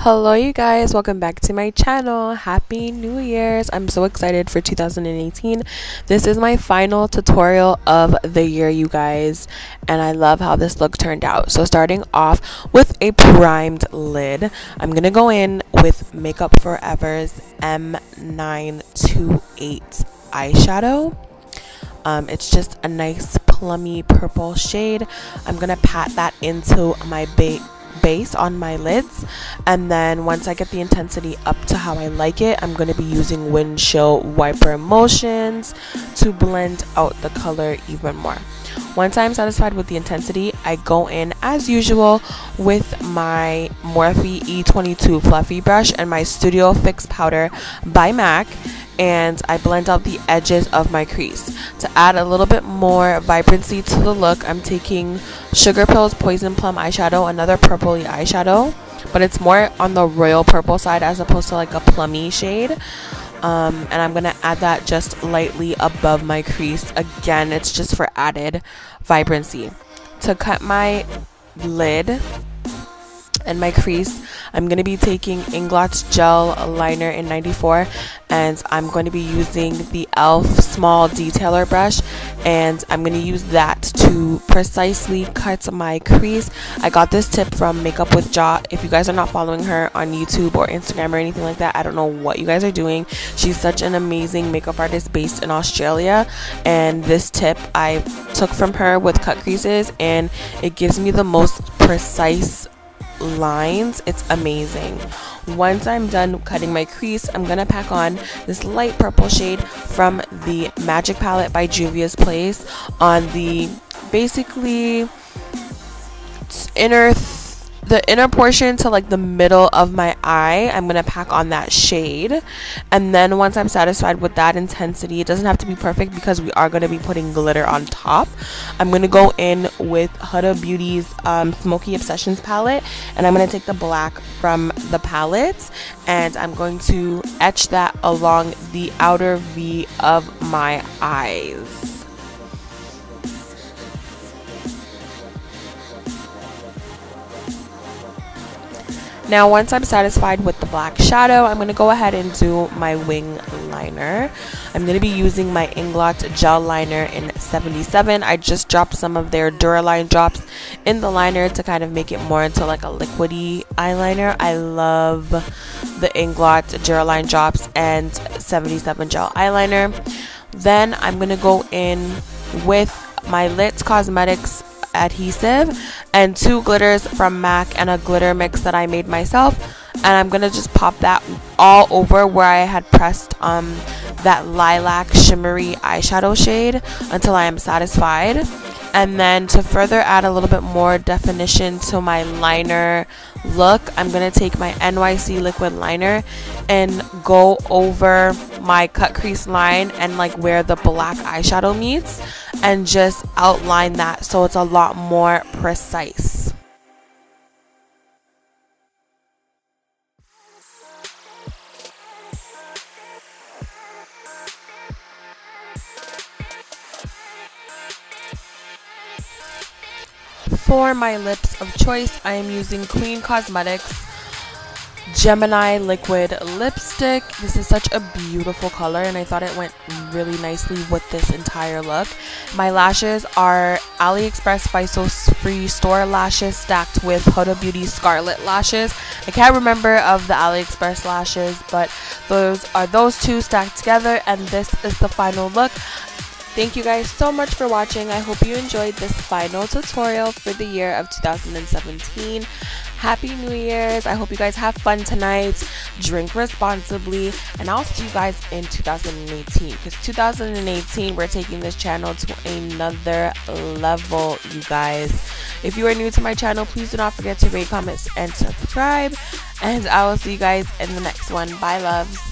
Hello you guys, welcome back to my channel. Happy New Year's. I'm so excited for 2018. This is my final tutorial of the year, you guys, and I love how this look turned out. So starting off with a primed lid, I'm gonna go in with Makeup Forever's M928 eyeshadow. It's just a nice plummy purple shade. I'm gonna pat that into my base on my lids, and then once I get the intensity up to how I like it, I'm going to be using windshield wiper motions to blend out the color even more. Once I'm satisfied with the intensity, I go in as usual with my Morphe E22 fluffy brush and my Studio Fix powder by MAC, and I blend out the edges of my crease. To add a little bit more vibrancy to the look, I'm taking Sugar Pill's Poison Plum eyeshadow, another purpley eyeshadow, but it's more on the royal purple side as opposed to like a plummy shade. And I'm gonna add that just lightly above my crease. Again, it's just for added vibrancy. To cut my lid and my crease, I'm going to be taking Inglot's gel liner in 94, and I'm going to be using the e.l.f. small detailer brush, and I'm going to use that to precisely cut my crease. I got this tip from Makeup with Ja. If you guys are not following her on YouTube or Instagram or anything like that, I don't know what you guys are doing. She's such an amazing makeup artist based in Australia, and this tip I took from her with cut creases, and it gives me the most precise lines. It's amazing. Once I'm done cutting my crease, I'm gonna pack on this light purple shade from the Magic palette by Juvia's Place on the basically the inner portion to like the middle of my eye. I'm gonna pack on that shade, and then once I'm satisfied with that intensity, it doesn't have to be perfect because we are gonna be putting glitter on top. I'm gonna go in with Huda Beauty's Smoky Obsessions palette, and I'm gonna take the black from the palette, and I'm going to etch that along the outer V of my eyes. Now once I'm satisfied with the black shadow, I'm going to go ahead and do my wing liner. I'm going to be using my Inglot gel liner in 77. I just dropped some of their Duraline drops in the liner to kind of make it more into like a liquidy eyeliner. I love the Inglot Duraline drops and 77 gel eyeliner. Then I'm going to go in with my Lit Cosmetics adhesive and two glitters from MAC and a glitter mix that I made myself, and I'm gonna just pop that all over where I had pressed that lilac shimmery eyeshadow shade until I am satisfied. And then to further add a little bit more definition to my liner look, I'm gonna take my NYC liquid liner and go over my cut crease line and like where the black eyeshadow meets, and just outline that so it's a lot more precise. For my lips of choice, I am using Queen Cosmetics Gemini liquid lipstick. This is such a beautiful color, and I thought it went really nicely with this entire look. My lashes are AliExpress by So Free Store lashes stacked with Huda Beauty Scarlet lashes. I can't remember of the AliExpress lashes, but those are those two stacked together, and this is the final look. Thank you guys so much for watching. I hope you enjoyed this final tutorial for the year of 2017. Happy New Year's. I hope you guys have fun tonight. Drink responsibly, and I'll see you guys in 2018, because 2018 we're taking this channel to another level, you guys. If you are new to my channel, please do not forget to rate, comment, and subscribe, and I will see you guys in the next one. Bye, loves.